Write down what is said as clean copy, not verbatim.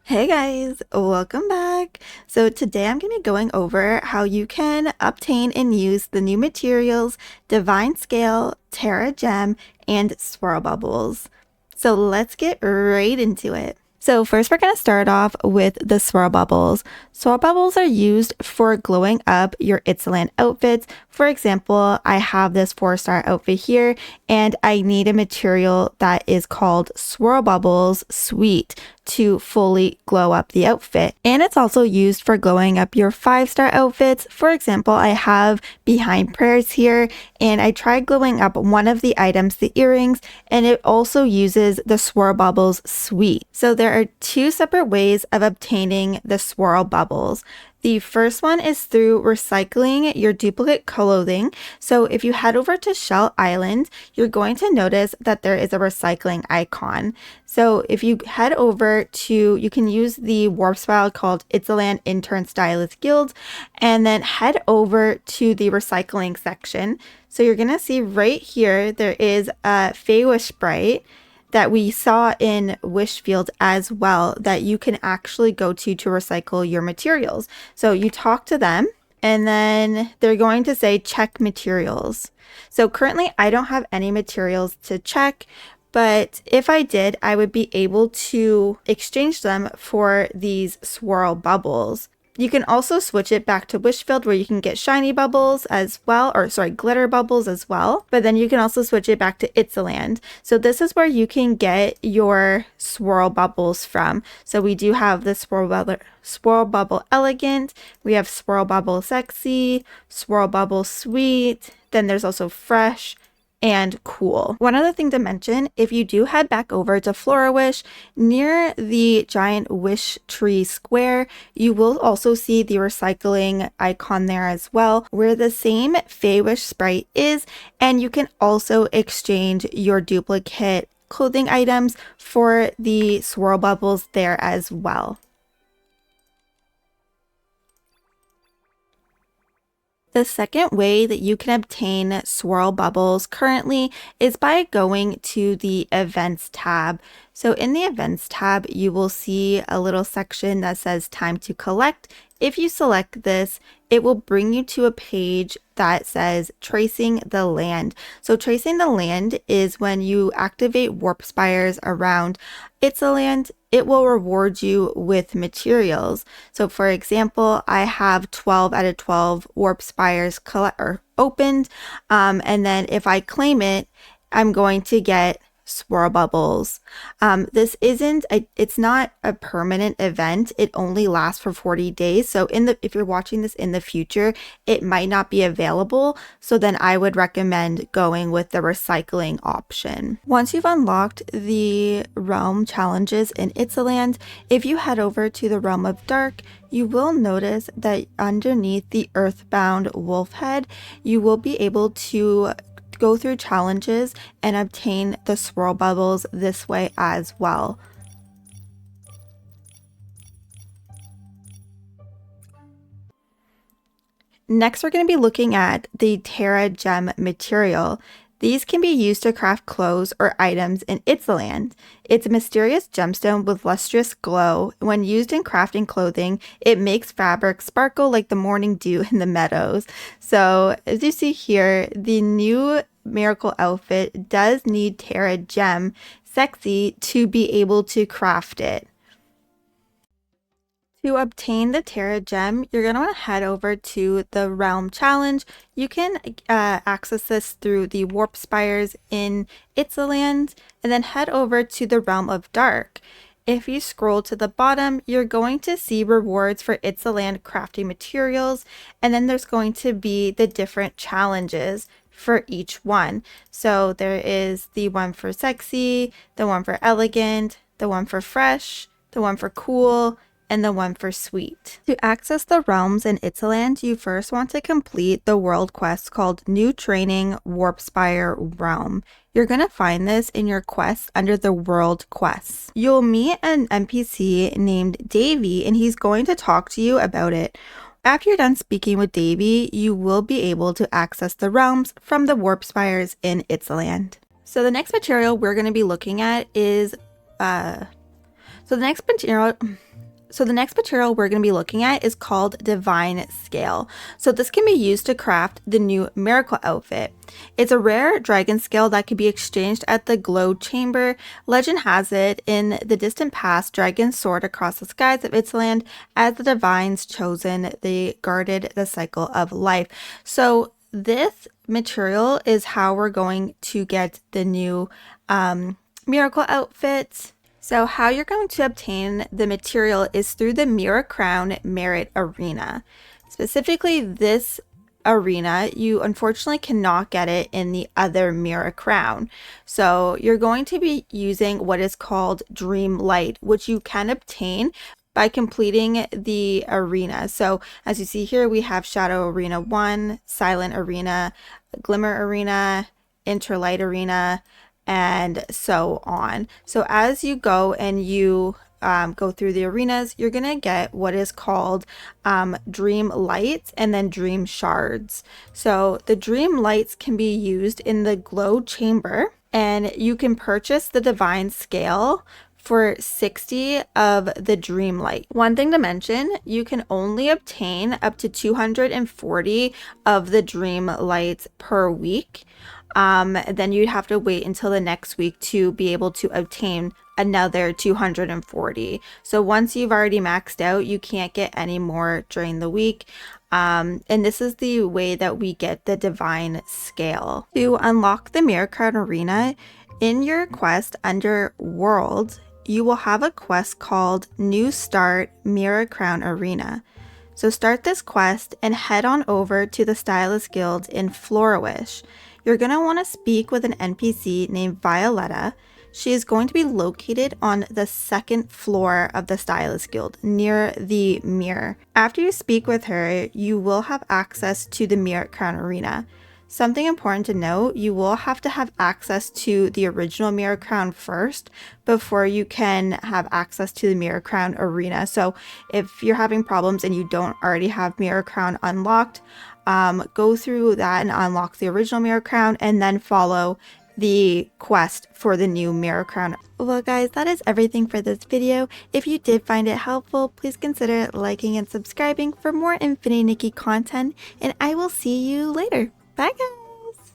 Hey guys, welcome back. So today I'm going to be going over how you can obtain and use the new materials Divine Scale, Terra Gem, and Swirl Bubbles. So let's get right into it. So first we're going to start off with the Swirl Bubbles. Swirl Bubbles are used for glowing up your Itzaland outfits. For example, I have this 4-star outfit here and I need a material that is called Swirl Bubbles Sweet to fully glow up the outfit. And it's also used for glowing up your 5-star outfits. For example, I have Behind Prayers here and I tried glowing up one of the items, the earrings, and it also uses the Swirl Bubbles Sweet. So there are two separate ways of obtaining the Swirl Bubbles. The first one is through recycling your duplicate clothing. So if you head over to Shell Island, you're going to notice that there is a recycling icon. So if you head over to, you can use the Warpspire called Itzaland Intern Stylist Guild, and then head over to the recycling section. So you're going to see right here, there is a Fey Sprite that we saw in Wishfield as well that you can actually go to recycle your materials. So you talk to them and then they're going to say check materials. So currently I don't have any materials to check, but if I did, I would be able to exchange them for these Swirl Bubbles. You can also switch it back to Wishfield where you can get shiny bubbles as well, or sorry, glitter bubbles as well. But then you can also switch it back to Itzaland. So this is where you can get your Swirl Bubbles from. So we do have the Swirl Bubble Elegant, we have Swirl Bubble Sexy, Swirl Bubble Sweet, then there's also Fresh, and Cool. One other thing to mention, if you do head back over to Flora-Wish, near the giant wish tree square, you will also see the recycling icon there as well, where the same Fey Wish sprite is, and you can also exchange your duplicate clothing items for the Swirl Bubbles there as well. The second way that you can obtain Swirl Bubbles currently is by going to the Events tab. So in the Events tab, you will see a little section that says Time to Collect. If you select this, it will bring you to a page that says Tracing the Land. So Tracing the Land is when you activate Warp Spires around Itzaland, it will reward you with materials. So for example, I have 12 out of 12 Warp Spires opened, and then if I claim it, I'm going to get Swirl Bubbles. This it's not a permanent event. It only lasts for 40 days. So if you're watching this in the future, it might not be available. So then I would recommend going with the recycling option. Once you've unlocked the realm challenges in Itzaland, if you head over to the Realm of Dark, you will notice that underneath the Earthbound Wolf Head, you will be able to go through challenges and obtain the Swirl Bubbles this way as well. Next, we're going to be looking at the Terra Gem material. These can be used to craft clothes or items in Itzaland. It's a mysterious gemstone with lustrous glow. When used in crafting clothing, it makes fabric sparkle like the morning dew in the meadows. So as you see here, the new miracle outfit does need Terra Gem Sexy to be able to craft it. To obtain the Terra Gem, you're going to want to head over to the Realm Challenge. You can access this through the Warp Spires in Itzaland, and then head over to the Realm of Dark. If you scroll to the bottom, you're going to see rewards for Itzaland crafting materials, and then there's going to be the different challenges for each one. So there is the one for Sexy, the one for Elegant, the one for Fresh, the one for Cool, and the one for Sweet. To access the realms in Itzaland, you first want to complete the world quest called New Training Warpspire Realm. You're going to find this in your quest under the world quests. You'll meet an NPC named Davy, and he's going to talk to you about it. After you're done speaking with Davy, you will be able to access the realms from the Warp Spires in Itzaland. So the next material we're going to be looking at is So the next material we're going to be looking at is called Divine Scale. So this can be used to craft the new Miracle outfit. It's a rare dragon scale that can be exchanged at the Glow Chamber. Legend has it, in the distant past, dragons soared across the skies of Itzaland as the divines chosen. They guarded the cycle of life. So this material is how we're going to get the new Miracle outfit. So how you're going to obtain the material is through the Miracrown Merit Arena. Specifically this arena, you unfortunately cannot get it in the other Miracrown. So you're going to be using what is called Dream Light, which you can obtain by completing the arena. So as you see here, we have Shadow Arena 1, Silent Arena, Glimmer Arena, Interlight Arena, and so on. So as you go and you go through the arenas, you're gonna get what is called Dream Lights and then Dream Shards. So the Dream Lights can be used in the Glow Chamber, and you can purchase the Divine Scale for 60 of the Dream Light. One thing to mention, you can only obtain up to 240 of the Dream Lights per week. Then you'd have to wait until the next week to be able to obtain another 240. So once you've already maxed out, you can't get any more during the week. And this is the way that we get the Divine Scale. To unlock the Miracrown Arena, in your quest under World, you will have a quest called New Start Miracrown Arena. So start this quest and head on over to the Stylist Guild in Flourish. You're going to want to speak with an NPC named Violetta. She is going to be located on the second floor of the Stylist Guild near the mirror. After you speak with her, you will have access to the Miracrown Arena. Something important to note, you will have to have access to the original Miracrown first before you can have access to the Miracrown Arena. So if you're having problems and you don't already have Miracrown unlocked, go through that and unlock the original Miracrown and then follow the quest for the new Miracrown. Well guys, that is everything for this video. If you did find it helpful, please consider liking and subscribing for more Infinity Nikki content, and I will see you later. Bye guys!